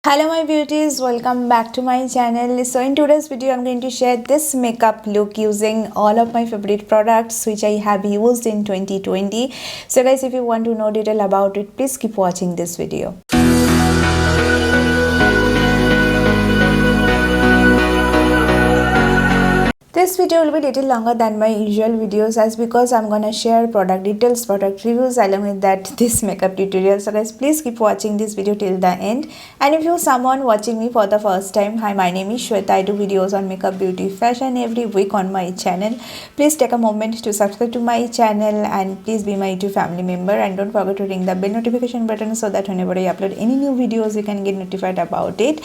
Hello my beauties, welcome back to my channel. So in today's video I'm going to share this makeup look using all of my favorite products which I have used in 2020. So guys, if you want to know detail about it, please keep watching this video. This video will be little longer than my usual videos as because I'm gonna share product details, product reviews along with that this makeup tutorial. So guys, please keep watching this video till the end. And if you're someone watching me for the first time, hi, my name is Sweta. I do videos on makeup, beauty, fashion every week on my channel. Please take a moment to subscribe to my channel and please be my YouTube family member, and don't forget to ring the bell notification button so that whenever I upload any new videos you can get notified about it.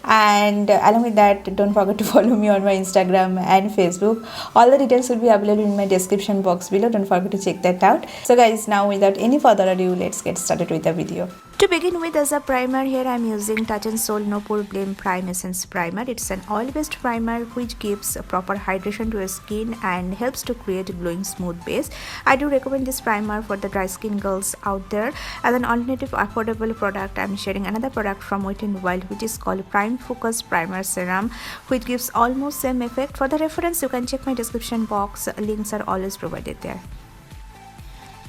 And along with that, don't forget to follow me on my Instagram and Facebook. All the details will be available in my description box below. Don't forget to check that out. So guys, now without any further ado, let's get started with the video. To begin with, as a primer, here I am using Touch and Soul No Pore Blem Prime Essence Primer. It's an oil-based primer which gives a proper hydration to your skin and helps to create a glowing smooth base. I do recommend this primer for the dry skin girls out there. As an alternative affordable product, I am sharing another product from Wet n Wild which is called Prime Focus Primer Serum, which gives almost same effect. For the reference, you can check my description box. Links are always provided there.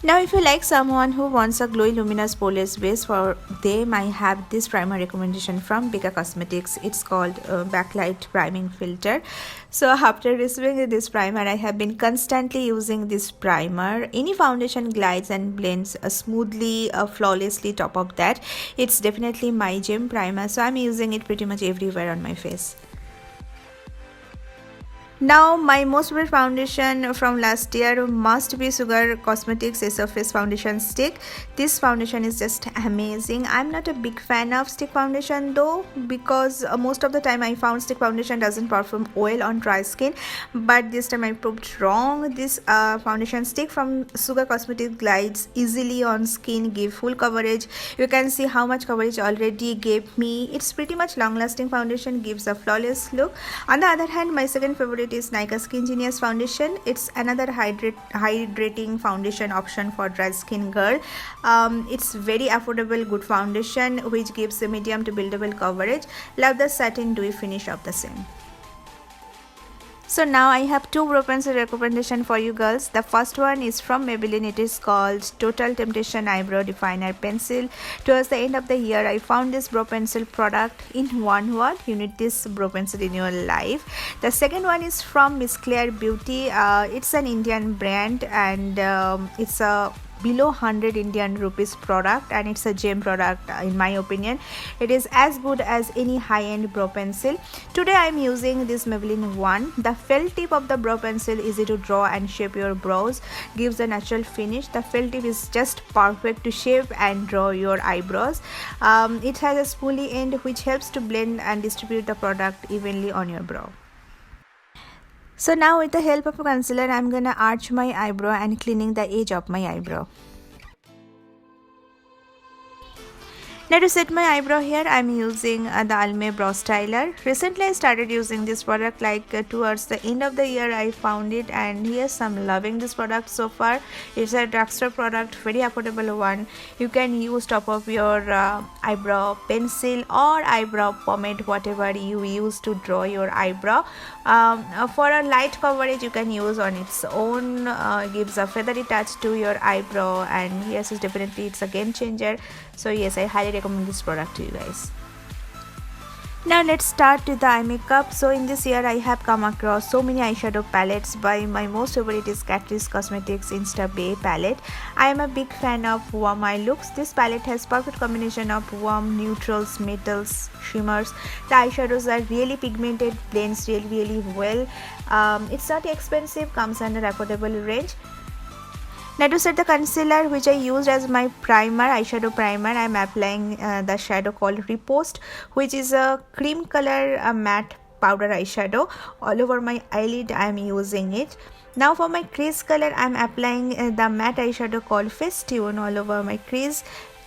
Now if you like someone who wants a glowy luminous poreless base, for them I have this primer recommendation from Becca Cosmetics. It's called Backlight Priming Filter. So after receiving this primer, I have been constantly using this primer. Any foundation glides and blends smoothly, flawlessly. Top of that, it's definitely my gem primer, so I'm using it pretty much everywhere on my face. Now my most favorite foundation from last year must be Sugarcosmetics Surface Foundation Stick. This foundation is just amazing. I'm not a big fan of stick foundation though, because most of the time I found stick foundation doesn't perform well on dry skin, but this time I proved wrong. This foundation stick from Sugarcosmetics glides easily on skin, give full coverage. You can see how much coverage already gave me. It's pretty much long lasting foundation, gives a flawless look. On the other hand, my second favorite is Nykaa Skingenius Foundation. It's another hydrating foundation option for dry skin girl. It's very affordable, good foundation which gives a medium to buildable coverage. Love the satin dewy finish of the same. So now I have two brow pencil recommendation for you girls. The first one is from Maybelline. It is called Total Temptation Eyebrow Definer Pencil. Towards the end of the year, I found this brow pencil product. In one word, you need this brow pencil in your life. The second one is from Miss Claire Beauty. It's an Indian brand and it's a below 100 Indian rupees product, and it's a gem product in my opinion. It is as good as any high-end brow pencil. Today I am using this Maybelline one. The felt tip of the brow pencil, easy to draw and shape your brows, gives a natural finish. The felt tip is just perfect to shape and draw your eyebrows. It has a spoolie end which helps to blend and distribute the product evenly on your brow. So now with the help of a concealer, I'm gonna arch my eyebrow and cleaning the edge of my eyebrow. Now to set my eyebrow here, I'm using the Alamar brow styler. Recently I started using this product towards the end of the year I found it, and yes, I'm loving this product so far. It's a drugstore product, very affordable one. You can use top of your eyebrow pencil or eyebrow pomade, whatever you use to draw your eyebrow. For a light coverage you can use on its own, gives a feathery touch to your eyebrow, and yes, it's definitely it's a game changer. So yes, I highly recommend this product to you guys. Now let's start with the eye makeup. So in this year I have come across so many eyeshadow palettes. By my most favorite is Catrice Cosmetics Insta Bay palette. I am a big fan of warm eye looks. This palette has perfect combination of warm, neutrals, metals, shimmers. The eyeshadows are really pigmented, blends really well. It's not expensive, comes under affordable range. Now to set the concealer, which I used as my primer, eyeshadow primer, I am applying the shadow called Repost, which is a cream color matte powder eyeshadow. All over my eyelid I am using it. Now for my crease color, I am applying the matte eyeshadow called Festune all over my crease.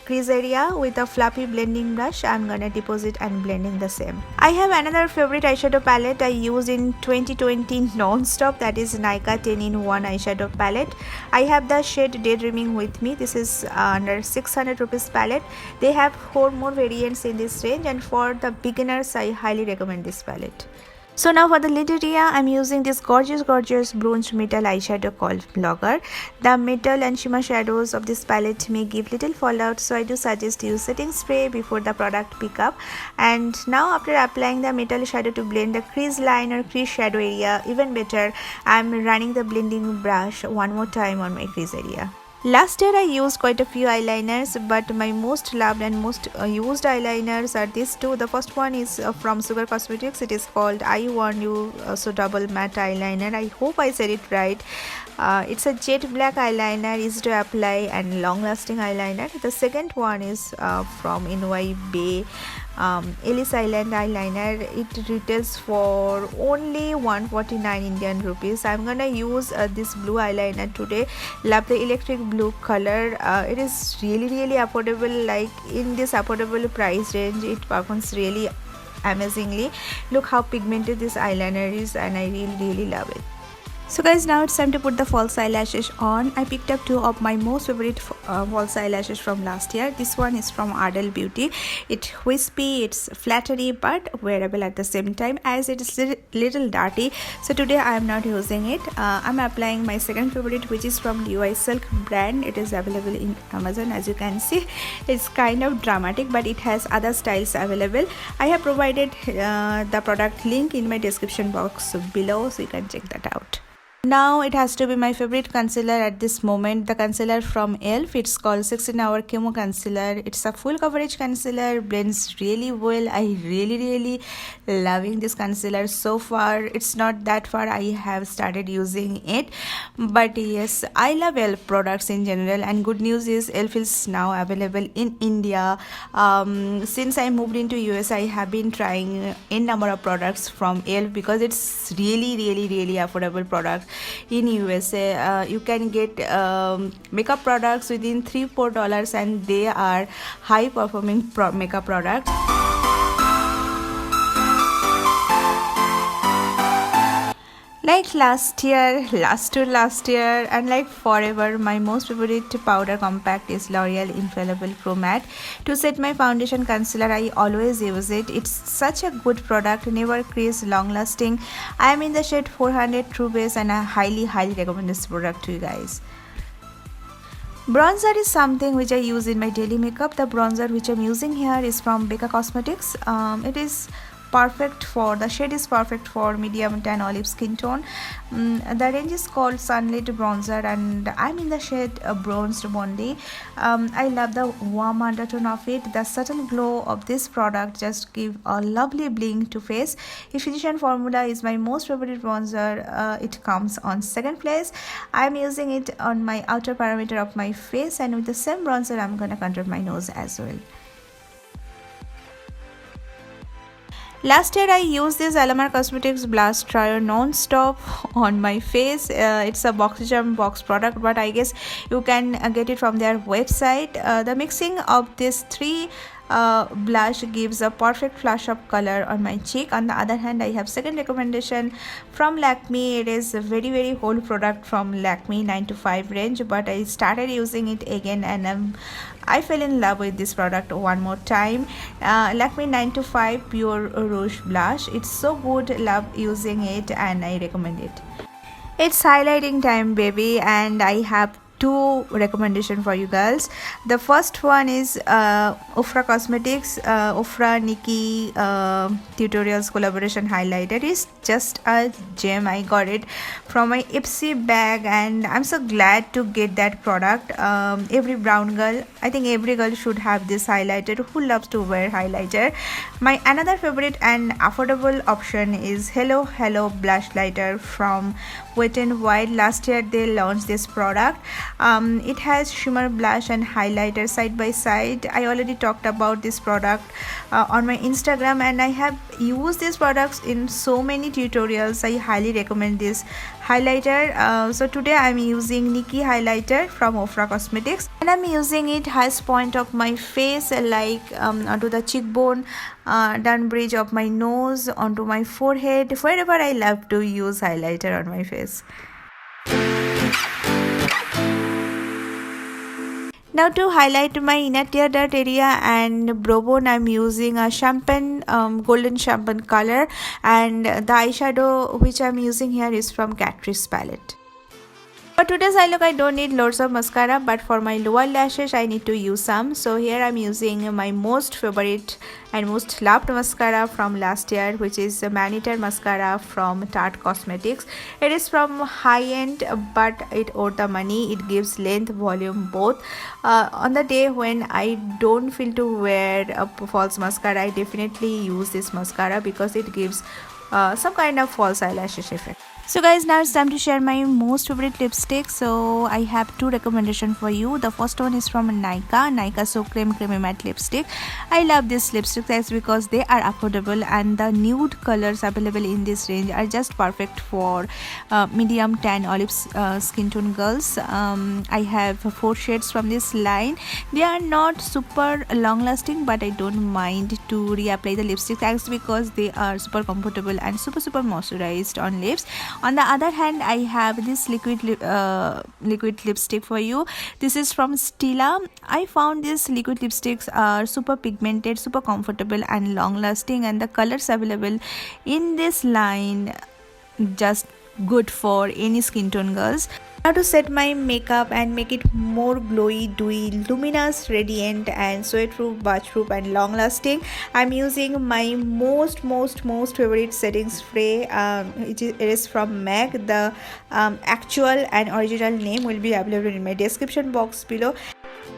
crease area with a fluffy blending brush. I'm gonna deposit and blending the same. I have another favorite eyeshadow palette I use in 2020 non-stop, that is Nykaa 10-in-1 eyeshadow palette. I have the shade Daydreaming with me. This is under 600 rupees palette. They have 4 more variants in this range, and for the beginners I highly recommend this palette. So now for the lid area, I'm using this gorgeous bronze metal eyeshadow called Blogger. The metal and shimmer shadows of this palette may give little fallout, so I do suggest use setting spray before the product pick up. And now after applying the metal shadow to blend the crease line or crease shadow area even better, I'm running the blending brush one more time on my crease area. Last year I used quite a few eyeliners, but my most loved and most used eyeliners are these two. The first one is from Sugarcosmetics. It is called I Want You So Double Matte Eyeliner. I hope I said it right. It's a jet black eyeliner, easy to apply and long lasting eyeliner. The second one is from NY Bay Ellis Island eyeliner. It retails for only 149 Indian rupees. I'm gonna use this blue eyeliner today. Love the electric blue color. It is really affordable. Like in this affordable price range, it performs really amazingly. Look how pigmented this eyeliner is, and I really love it. So guys, now it's time to put the false eyelashes on. I picked up 2 of my most favorite false eyelashes from last year. This one is from Ardell Beauty. It's wispy, it's flattery, but wearable at the same time, as it is little dirty. So today I am not using it. I'm applying my second favorite, which is from UI Silk brand. It is available in Amazon. As you can see, it's kind of dramatic, but it has other styles available. I have provided the product link in my description box below, so you can check that out. Now it has to be my favorite concealer at this moment, the concealer from ELF. It's called 16-hour Camo Concealer. It's a full coverage concealer, blends really well. I really loving this concealer so far. It's not that far I have started using it, but yes, I love ELF products in general, and good news is ELF is now available in India. Since I moved into US, I have been trying a number of products from ELF because it's really affordable product. In USA, you can get makeup products within $3-4, and they are high performing makeup products. Like last year, and like forever, my most favorite powder compact is Loreal Infallible Pro Matte. To set my foundation concealer, I always use it. It's such a good product, never crease, long lasting. I am in the shade 400 True Base, and I highly recommend this product to you guys. Bronzer is something which I use in my daily makeup. The bronzer which I'm using here is from Becca Cosmetics. It is perfect for, the shade is perfect for medium tan olive skin tone. The range is called SunlitBronzer, and I'm in the shade Bronzed Bondi. I love the warm undertone of it. The subtle glow of this product just give a lovely bling to face. Efficient Formula is my most favorite bronzer. It comes on second place. I'm using it on my outer perimeter of my face, and with the same bronzer I'm gonna contour my nose as well. Last year I used this Alamar Cosmetics Blast Dryer non-stop on my face. It's a Boxycharm box product, but I guess you can get it from their website. The mixing of these 3 blush gives a perfect flush of color on my cheek. On the other hand, I have second recommendation from Lakme. It is a very old product from Lakme 9 to 5 range, but I started using it again, and I fell in love with this product one more time. Lakme 9 to 5 Pure Rouge Blush. It's so good, love using it, and I recommend it. It's highlighting time, baby, and I have 2 recommendations for you girls. The first one is Ofra Cosmetics Ofra Nikki tutorials collaboration highlighter. Is just a gem. I got it from my Ipsy bag, and I'm so glad to get that product. Every brown girl, I think every girl should have this highlighter who loves to wear highlighter. My another favorite and affordable option is Hello Blush Lighter from Wet n Wild. Last year they launched this product. It has shimmer, blush and highlighter side by side. I already talked about this product on my Instagram, and I have used these products in so many tutorials. I highly recommend this highlighter. So today I'm using Nikki highlighter from Ofra Cosmetics, and I'm using it highest point of my face, like onto the cheekbone, down bridge of my nose, onto my forehead, wherever I love to use highlighter on my face. Now to highlight my inner tear duct area and brow bone, I'm using a champagne, golden champagne color, and the eyeshadow which I'm using here is from Catrice palette. For today's eye look, I don't need loads of mascara, but for my lower lashes I need to use some. So here I'm using my most favorite and most loved mascara from last year, which is the Maniter mascara from Tarte Cosmetics. It is from high end, but it worth the money. It gives length, volume both. On the day when I don't feel to wear a false mascara, I definitely use this mascara because it gives some kind of false eyelashes effect. So guys, now it's time to share my most favorite lipstick. So I have two recommendations for you. The first one is from Nykaa So Creamy Matte Lipstick. I love this lipstick. That's because they are affordable, and the nude colors available in this range are just perfect for medium tan olive skin tone girls. I have 4 shades from this line. They are not super long lasting, but I don't mind to reapply the lipstick. That's because they are super comfortable and super moisturized on lips. On the other hand, I have this liquid lipstick for you. This is from Stila. I found these liquid lipsticks are super pigmented, super comfortable and long lasting, and the colors available in this line just good for any skin tone girls. Now to set my makeup and make it more glowy, dewy, luminous, radiant and sweat proof, batch proof and long lasting, I'm using my most favorite setting spray. It is from MAC. The actual and original name will be available in my description box below.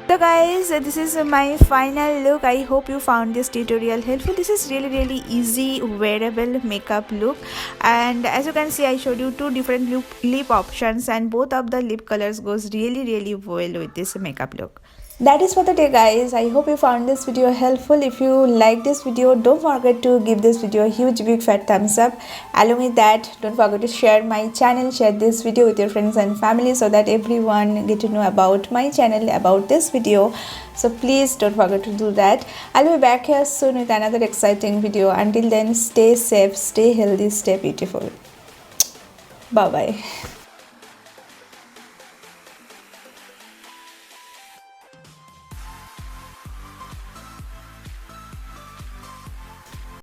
So guys, this is my final look. I hope you found this tutorial helpful. This is really easy wearable makeup look, and as you can see, I showed you 2 different lip options, and both of the lip colors goes really well with this makeup look. That is for the day guys. I hope you found this video helpful. If you like this video, don't forget to give this video a huge big fat thumbs up. Along with that, don't forget to share my channel, share this video with your friends and family so that everyone get to know about my channel, about this video. So please don't forget to do that. I'll be back here soon with another exciting video. Until then, stay safe, stay healthy, stay beautiful. Bye bye.